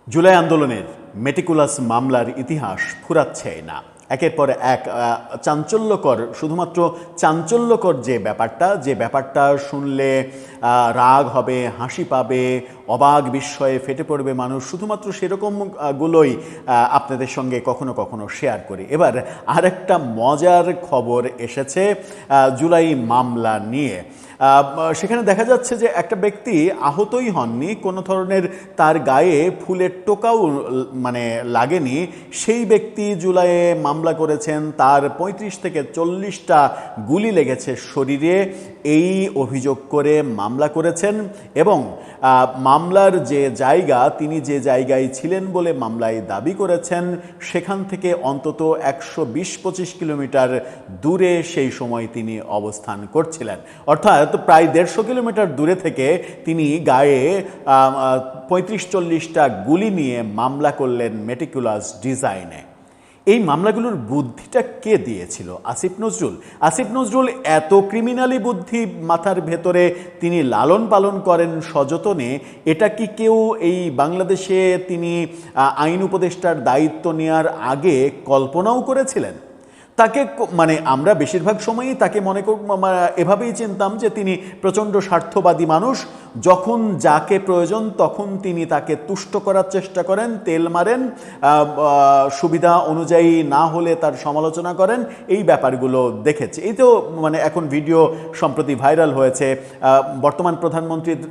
জুলাই আন্দোলনের মেটিকুলাস মামলার ইতিহাস ফুরাচ্ছে না। একের পর এক চাঞ্চল্যকর, শুধুমাত্র চাঞ্চল্যকর যে ব্যাপারটা শুনলে রাগ হবে, হাসি পাবে, অবাক বিস্ময়ে ফেটে পড়বে মানুষ, শুধুমাত্র সেরকমগুলোই আপনাদের সঙ্গে কখনো কখনো শেয়ার করি। এবার আরেকটা মজার খবর এসেছে জুলাই মামলা নিয়ে। সেখানে দেখা যাচ্ছে যে একটা ব্যক্তি আহতই হননি, কোনো ধরনের তার গায়ে ফুলের টোকাও লাগেনি। সেই ব্যক্তি জুলাইয়ে মামলা করেছেন, তার ৩৫ থেকে ৪০টা গুলি লেগেছে শরীরে, এই অভিযোগ করে মামলা করেছেন। এবং মামলার যে জায়গা, তিনি যে জায়গায় ছিলেন বলে মামলায় দাবি করেছেন, সেখান থেকে অন্তত ১২০-২৫ কিলোমিটার দূরে সেই সময় তিনি অবস্থান করছিলেন। অর্থাৎ প্রায় ১৫০ কিলোমিটার দূরে থেকে তিনি গায়ে ৩৫-৪০টা গুলি নিয়ে মামলা করলেন মেটিকুলাস ডিজাইনে। এই মামলাগুলোর বুদ্ধিটা কে দিয়েছিল? আসিফ নজরুল। আসিফ নজরুল এত ক্রিমিনালি বুদ্ধি মাথার ভেতরে তিনি লালন পালন করেন সযতনে, এটা কি কেউ এই বাংলাদেশে তিনি আইন উপদেষ্টার দায়িত্ব নেওয়ার আগে কল্পনাও করেছিলেন? তাকে আমরা বেশিরভাগ সময়ই তাকে এভাবেই চিনতাম যে তিনি প্রচণ্ড স্বার্থবাদী মানুষ। যখন যাকে প্রয়োজন তখন তিনি তাকে তুষ্ট করার চেষ্টা করেন, তেল মারেন, সুবিধা অনুযায়ী না হলে তার সমালোচনা করেন। এই ব্যাপারগুলো দেখেছি। এই তো এখন ভিডিও সম্প্রতি ভাইরাল হয়েছে, বর্তমান প্রধানমন্ত্রীর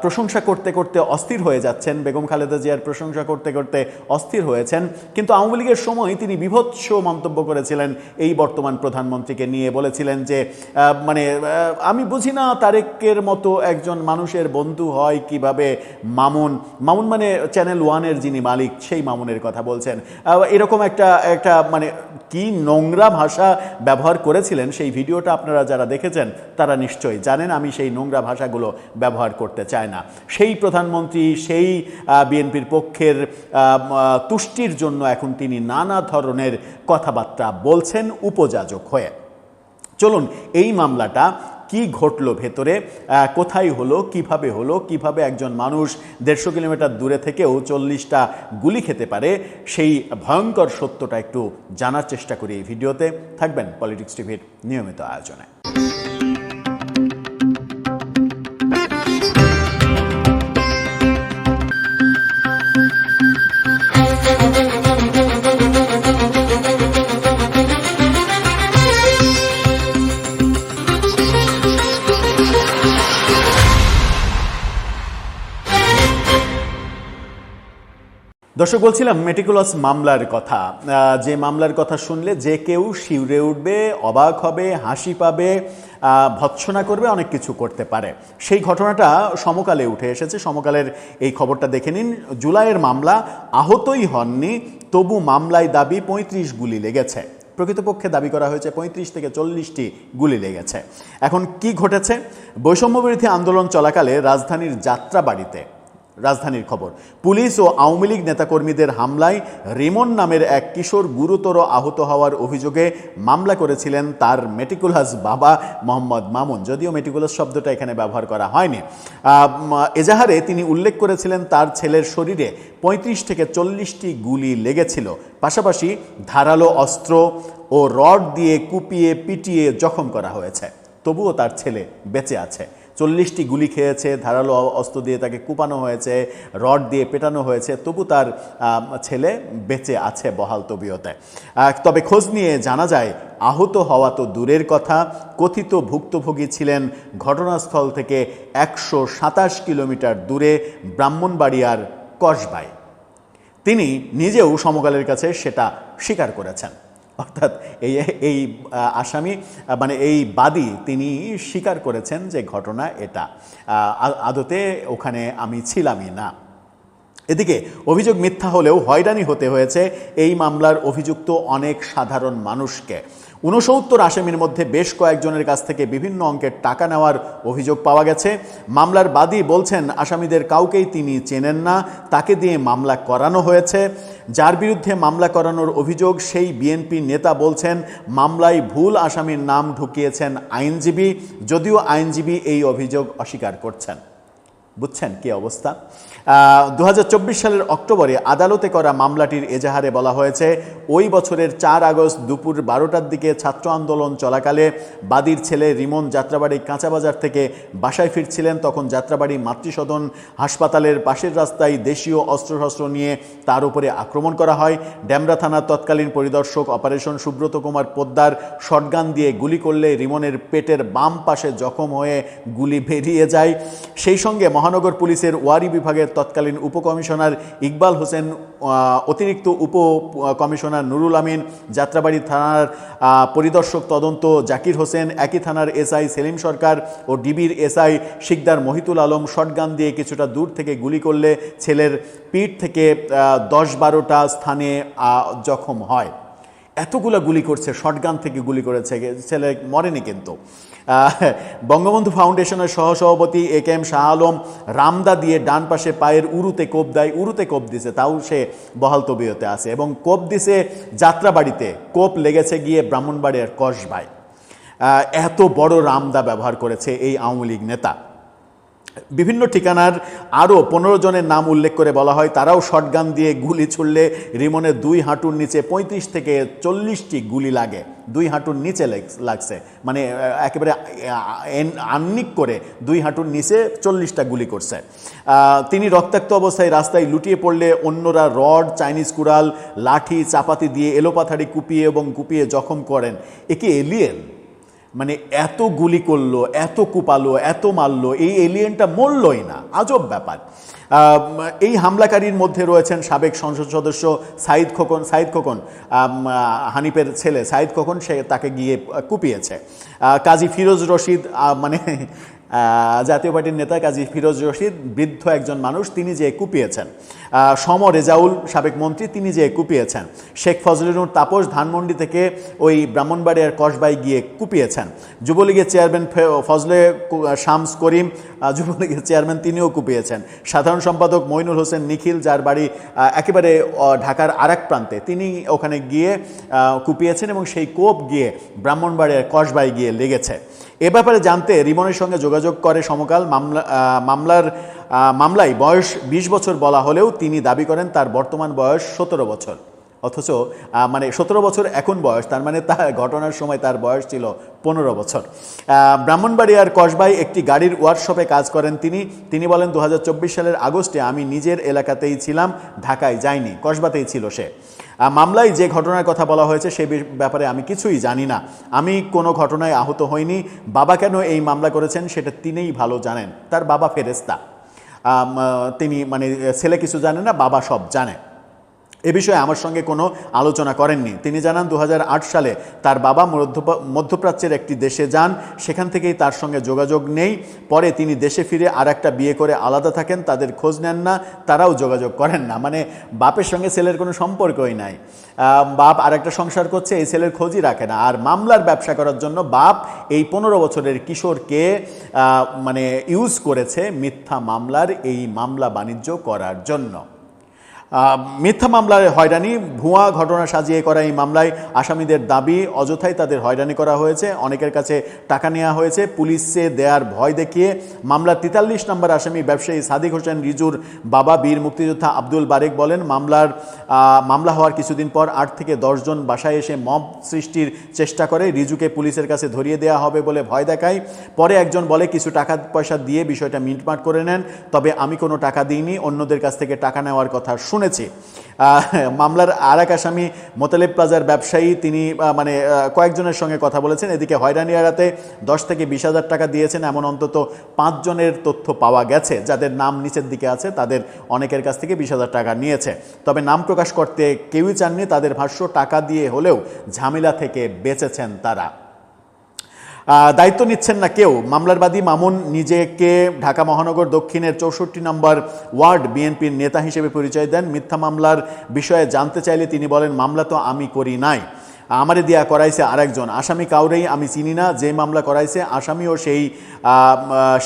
প্রশংসা করতে করতে অস্থির হয়ে যাচ্ছেন, বেগম খালেদা জিয়ার প্রশংসা করতে করতে অস্থির হয়েছেন। কিন্তু আওয়ামী লীগের সময় তিনি বিভৎস মন্তব্য করেছিলেন এই বর্তমান প্রধানমন্ত্রীকে নিয়ে। বলেছিলেন যে আমি বুঝি না তারেকের মতো একজন মানুষের বন্ধু হয় কিভাবে। মামুন চ্যানেল 1-এর যিনি মালিক, সেই মামুনের কথা বলছেন। এরকম একটা কি নোংরা ভাষা ব্যবহার করেছিলেন। সেই ভিডিওটা আপনারা যারা দেখেছেন তারা নিশ্চয়ই জানেন। আমি সেই নোংরা ভাষাগুলো ব্যবহার করতে চাই না। সেই প্রধানমন্ত্রী, সেই বিএনপির পক্ষের তুষ্টির জন্য এখন তিনি নানা ধরনের কথাবার্তা বলছেন উপযাজক হয়ে। চলুন, এই মামলাটা কি ঘটলো ভেতরে, কোথায় হলো, কিভাবে একজন মানুষ ১৫০ কিলোমিটার দূরে থেকেও ৪০টা গুলি খেতে পারে, সেই ভয়ঙ্কর সত্যটা একটু জানার চেষ্টা করি এই ভিডিওতে। থাকবেন পলিটিক্স টিভির নিয়মিত আয়োজনে। দর্শক, বলছিলাম মেটিকুলাস মামলার কথা, যে মামলার কথা শুনলে যে কেউ শিউরে উঠবে, অবাক হবে, হাসি পাবে, ভৎসনা করবে, অনেক কিছু করতে পারে। সেই ঘটনাটা সমকালে উঠে এসেছে। সমকালের এই খবরটা দেখে নিন। জুলাইয়ের মামলা, আহতই হননি, তবু মামলায় দাবি ৩৫ গুলি লেগেছে। প্রকৃতপক্ষে দাবি করা হয়েছে ৩৫ থেকে ৪০টি গুলি লেগেছে। এখন কি ঘটেছে? বৈষম্যবিরোধী আন্দোলন চলাকালে রাজধানীর যাত্রাবাড়িতে, রাজধানীর খবর, পুলিশ ও আওয়ামী লীগ নেতাকর্মীদের হামলায় রিমন নামের এক কিশোর গুরুতর আহত হওয়ার অভিযোগে মামলা করেছিলেন তার মেটিকুলাস বাবা মোহাম্মদ মামুন। যদিও মেটিকুলাস শব্দটা এখানে ব্যবহার করা হয়নি। এজাহারে তিনি উল্লেখ করেছিলেন তার ছেলের শরীরে ৩৫ থেকে ৪০টি গুলি লেগেছিল। পাশাপাশি ধারালো অস্ত্র ও রড দিয়ে কুপিয়ে পিটিয়ে জখম করা হয়েছে। তবুও তার ছেলে বেঁচে আছে। ৪০টি গুলি খেয়েছে, ধারালো অস্ত্র দিয়ে তাকে কুপানো হয়েছে, রড দিয়ে পেটানো হয়েছে, তবু তার ছেলে বেঁচে আছে বহাল তবিয়তে। তবে খোঁজ নিয়ে জানা যায়, আহত হওয়া তো দূরের কথা, কথিত ভুক্তভোগী ছিলেন ঘটনাস্থল থেকে ১২৭ কিলোমিটার দূরে ব্রাহ্মণবাড়িয়ার কসবায়। তিনি নিজেও সমকালের কাছে সেটা স্বীকার করেছেন। অর্থাৎ এই আসামি এই বাদী তিনি স্বীকার করেছেন যে ঘটনা এটা, আদতে ওখানে আমি ছিলামই না। এদিকে অভিযোগ মিথ্যা হলেও হয়রানি হতে হয়েছে এই মামলার অভিযুক্ত অনেক সাধারণ মানুষকে। ৬৯ আসামির মধ্যে বেশ কয়েকজনের কাছ থেকে বিভিন্ন অঙ্কের টাকা নেওয়ার অভিযোগ পাওয়া গেছে। মামলার বাদী বলছেন আসামিদের কাউকেই তিনি চেনেন না, তাকে দিয়ে মামলা করানো হয়েছে। যার বিরুদ্ধে মামলা করানোর অভিযোগ, সেই বিএনপি নেতা বলছেন মামলায় ভুল আসামির নাম ঢুকিয়েছেন আইনজীবী, যদিও আইনজীবী এই অভিযোগ অস্বীকার করছেন। বুঝছেন কি অবস্থা। 2024 সালের অক্টোবরে আদালতে করা মামলাটির এজাহারে বলা হয়েছে, ওই বছরের 4 আগস্ট দুপুর 12টার দিকে ছাত্র আন্দোলন চলাকালে বাদীর ছেলে রিমন যাত্রাবাড়ি কাঁচাবাজার থেকে বাসায় ফিরছিলেন। তখন যাত্রাবাড়ি মাতৃসদন হাসপাতালের পাশের রাস্তায় দেশীয় অস্ত্রশস্ত্র নিয়ে তার উপরে আক্রমণ করা হয়। ডেমরা থানার তৎকালীন পরিদর্শক অপারেশন সুব্রত কুমার পোদ্দার শটগান দিয়ে গুলি করলে রিমনের পেটের বাম পাশে জখম হয়ে গুলি বেরিয়ে যায়। সেই সঙ্গে মহানগর পুলিশের ওয়ারি বিভাগের তৎকালীন উপকমিশনার ইকবাল হোসেন, অতিরিক্ত উপ কমিশনার নুরুল আমিন, যাত্রাবাড়ি থানার পরিদর্শক তদন্ত জাকির হোসেন, একই থানার এসআই সেলিম সরকার ও ডিবির এসআই শিকদার মহিতুল আলম শটগান দিয়ে কিছুটা দূর থেকে গুলি করলে ছেলের পিঠ থেকে 10-12টা স্থানে জখম হয়। এতগুলো গুলি করছে, শটগান থেকে গুলি করেছে, ছেলে মরেনি কিন্তু। বঙ্গবন্ধু ফাউন্ডেশনের সহসভাপতি AK-M শাহ আলম রামদা দিয়ে ডান পাশে পায়ের উরুতে কোপ দেয়, উরুতে কোপ দিছে, তাও সে বহাল তবিয়তে আছে, এবং কোপ দিছে যাত্রাবাড়িতে, কোপ লেগেছে গিয়ে ব্রাহ্মণবাড়িয়ার কসবায়। এত বড় রামদা ব্যবহার করেছে এই আওয়ামী লীগ নেতা। বিভিন্ন ঠিকানার আরও 15 জনের নাম উল্লেখ করে বলা হয়, তারাও শটগান দিয়ে গুলি ছুড়লে রিমনের 2 হাঁটুর নিচে 35 থেকে 40টি গুলি লাগে। 2 হাঁটুর নিচে লাগছে, মানে একেবারে আন্নিক করে 2 হাঁটুর নিচে 40টা গুলি করছে। তিনি রক্তাক্ত অবস্থায় রাস্তায় লুটিয়ে পড়লে অন্যরা রড, চাইনিজ কুড়াল, লাঠি, চাপাতি দিয়ে এলোপাথাড়ি কুপিয়ে জখম করেন। একে এলিয়েন? মানে এত গুলি করলো, এত কুপালো, এত মারলো, এই এলিয়েনটা মরলই না, আজব ব্যাপার। এই হামলাকারীর মধ্যে রয়েছেন সাবেক সংসদ সদস্য সাইদ খোকন, হানিফের ছেলে সাইদ খোকন, সে তাকে গিয়ে কুপিয়েছে। কাজী ফিরোজ রশিদ, মানে জাতীয় পার্টির নেতা কাজী ফিরোজ রশিদ, বৃদ্ধ একজন মানুষ, তিনি যে কুপিয়েছেন। সম রেজাউল, সাবেক মন্ত্রী, তিনি যে কুপিয়েছেন। শেখ ফজলুর তাপস ধানমন্ডি থেকে ওই ব্রাহ্মণবাড়িয়ার কসবায় গিয়ে কুপিয়েছেন। যুবলীগের চেয়ারম্যান ফজলে শামস করিম, যুবলীগের চেয়ারম্যান, তিনিও কুপিয়েছেন। সাধারণ সম্পাদক মইনুল হোসেন নিখিল, যার বাড়ি একেবারে ঢাকার আরেক প্রান্তে, তিনি ওখানে গিয়ে কুপিয়েছেন এবং সেই কোপ গিয়ে ব্রাহ্মণবাড়িয়ার কসবায় গিয়ে লেগেছে। এ ব্যাপারে জানতে রিমনের সঙ্গে যোগাযোগ করে সমকাল। মামলায় বয়স 20 বছর বলা হলেও তিনি দাবি করেন তার বর্তমান বয়স 17 বছর। অথচ মানে 17 বছর এখন বয়স, তার মানে তার ঘটনার সময় তার বয়স ছিল 15 বছর। ব্রাহ্মণবাড়িয়ার কসবায় একটি গাড়ির ওয়ার্কশপে কাজ করেন তিনি বলেন, 2024 সালের আগস্টে আমি নিজের এলাকাতেই ছিলাম, ঢাকায় যাইনি, কসবাতেই ছিল সে। মামলায় যে ঘটনার কথা বলা হয়েছে সে ব্যাপারে আমি কিছুই জানি না, আমি কোনো ঘটনায় আহত হইনি। বাবা কেন এই মামলা করেছেন সেটা তিনিই ভালো জানেন, তার বাবা ফেরেস্তা। তিনি মানে ছেলে কিছু জানে না, বাবা সব জানে। এ বিষয়ে আমার সঙ্গে কোনো আলোচনা করেননি। তিনি জানান 2008 সালে তার বাবা মধ্যপ্রাচ্যের একটি দেশে যান, সেখান থেকেই তার সঙ্গে যোগাযোগ নেই। পরে তিনি দেশে ফিরে আর একটা বিয়ে করে আলাদা থাকেন, তাদের খোঁজ নেন না, তারাও যোগাযোগ করেন না। মানে বাপের সঙ্গে ছেলের কোনো সম্পর্কই নাই, বাপ আর একটা সংসার করছে, এই ছেলের খোঁজই রাখে না। আর মামলার ব্যবসা করার জন্য বাপ এই 15 বছরের কিশোরকে মানে ইউজ করেছে মিথ্যা মামলার এই মামলা বাণিজ্য করার জন্য। মিথ্যা মামলার হয়রানি, ভুয়া ঘটনা সাজিয়ে করা এই মামলায় আসামিদের দাবি অযথাই তাদের হয়রানি করা হয়েছে, অনেকের কাছে টাকা নেওয়া হয়েছে। পুলিশে দেয়ার ভয় দেখিয়ে মামলার 43 নম্বর আসামি ব্যবসায়ী সাদিক হোসেন রিজুর বাবা বীর মুক্তিযোদ্ধা আব্দুল বারেক বলেন, মামলা হওয়ার কিছুদিন পর 8 থেকে 10 জন বাসায় এসে মব সৃষ্টির চেষ্টা করে। রিজুকে পুলিশের কাছে ধরিয়ে দেওয়া হবে বলে ভয় দেখায়। পরে একজন বলে কিছু টাকা পয়সা দিয়ে বিষয়টা মিটমাট করে নেন, তবে আমি কোনো টাকা দিইনি, অন্যদের কাছ থেকে টাকা নেওয়ার কথা শুনেছি। মামলার আর এক আসামি মোতালেব প্লাজার ব্যবসায়ী, তিনি মানে কয়েকজনের সঙ্গে কথা বলেছেন। এদিকে হয়রানি এড়াতে 10 থেকে 20,000 টাকা দিয়েছেন এমন অন্তত 5 জনের তথ্য পাওয়া গেছে, যাদের নাম নিচের দিকে আছে, তাদের অনেকের কাছ থেকে 20,000 টাকা নিয়েছে। তবে নাম প্রকাশ করতে কেউই চাননি। তাদের ভাষ্য, টাকা দিয়ে হলেও ঝামেলা থেকে বেঁচেছেন তারা, দায়িত্ব নিচ্ছেন না কেউ। মামলার বাদী মামুন নিজেকে ঢাকা মহানগর দক্ষিণের 64 নম্বর ওয়ার্ড বিএনপির নেতা হিসেবে পরিচয় দেন। মিথ্যা মামলার বিষয়ে জানতে চাইলে তিনি বলেন, মামলা তো আমি করি নাই, আমারে দিয়া করাইছে আরেকজন, আসামি কাউরেই আমি চিনি না, যে মামলা করাইছে আসামিও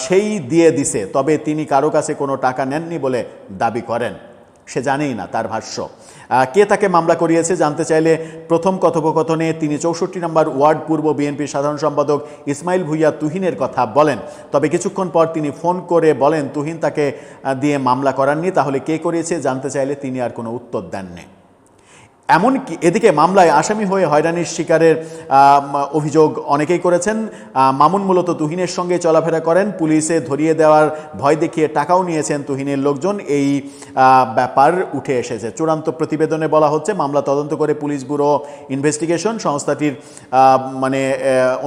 সেই দিয়ে দিছে, তবে তিনি কারো কাছে কোনো টাকা নেননি বলে দাবি করেন। সে জানেই না, তার ভাষ্য। কে তাকে মামলা করিয়েছে জানতে চাইলে প্রথম কথোপকথনে তিনি ৬৪ নম্বর ওয়ার্ড পূর্ব বিএনপির সাধারণ সম্পাদক ইসমাইল ভূঁইয়া তুহিনের কথা বলেন। তবে কিছুক্ষণ পর তিনি ফোন করে বলেন তুহিন তাকে দিয়ে মামলা করাননি। তাহলে কে করিয়েছে জানতে চাইলে তিনি আর কোনো উত্তর দেননি। এমনকি এদিকে মামলায় আসামি হয়ে হয়রানির শিকারের অভিযোগ অনেকেই করেছেন। মামুন মূলত তুহিনের সঙ্গে চলাফেরা করেন, পুলিশে ধরিয়ে দেওয়ার ভয় দেখিয়ে টাকাও নিয়েছেন তুহিনের লোকজন, এই ব্যাপার উঠে এসেছে। চূড়ান্ত প্রতিবেদনে বলা হচ্ছে মামলা তদন্ত করে পুলিশ ব্যুরো ইনভেস্টিগেশন সংস্থাটির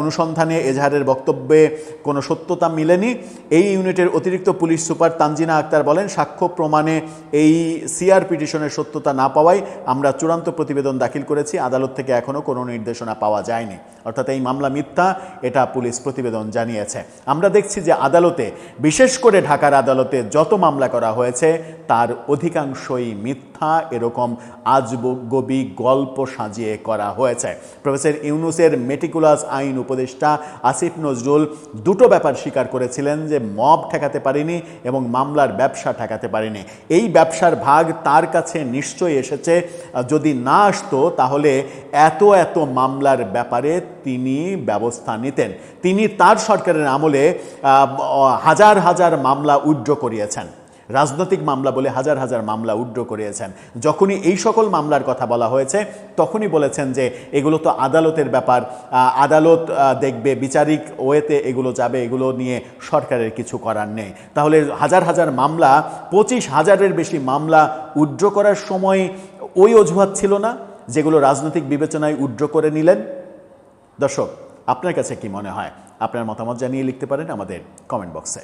অনুসন্ধানে এজাহারের বক্তব্যে কোনো সত্যতা মিলেনি। এই ইউনিটের অতিরিক্ত পুলিশ সুপার তানজিনা আক্তার বলেন, সাক্ষ্য প্রমাণে এই সিআর পিটিশনের সত্যতা না পাওয়ায় আমরা চূড়ান্ত প্রতিবেদন দাখিল করেছি। আদালত থেকে এখনও কোনো নির্দেশনা পাওয়া যায়নি, অর্থাৎ এই মামলা মিথ্যা, এটা পুলিশ প্রতিবেদন জানিয়েছে। আমরা দেখছি যে আদালতে, বিশেষ করে ঢাকার আদালতে যত মামলা করা হয়েছে তার অধিকাংশই মিথ্যা, এরকম আজগবি গল্প সাজিয়ে করা হয়েছে। প্রফেসর ইউনূসের মেটিকুলাস আইন উপদেষ্টা আসিফ নজরুল দুটো ব্যাপার স্বীকার করেছিলেন, যে মব ঠেকাতে পারেনি এবং মামলার ব্যবসা ঠেকাতে পারেনি। এই ব্যবসার ভাগ তার কাছে নিশ্চয়ই এসেছে, যদি না আসতো তাহলে এত মামলার ব্যাপারে তিনি ব্যবস্থা নিতেন। তিনি তার সরকারের আমলে হাজার হাজার মামলা উইথড্র করিয়েছেন, রাজনৈতিক মামলা বলে হাজার হাজার মামলা উইথড্র করিয়েছেন। যখনই এই সকল মামলার কথা বলা হয়েছে তখনই বলেছেন যে এগুলো তো আদালতের ব্যাপার, আদালত দেখবে, বিচারিক ওয়েতে এগুলো যাবে, এগুলো নিয়ে সরকারের কিছু করার নেই। তাহলে হাজার হাজার মামলা, ২৫,০০০-এর বেশি মামলা উইথড্র করার সময় ওই অজুহাত ছিল না যেগুলো রাজনৈতিক বিবেচনায় উইথড্র করে নিলেন? দর্শক, আপনার কাছে কি মনে হয়? আপনার মতামত জানিয়ে লিখতে পারেন আমাদের কমেন্ট বক্সে।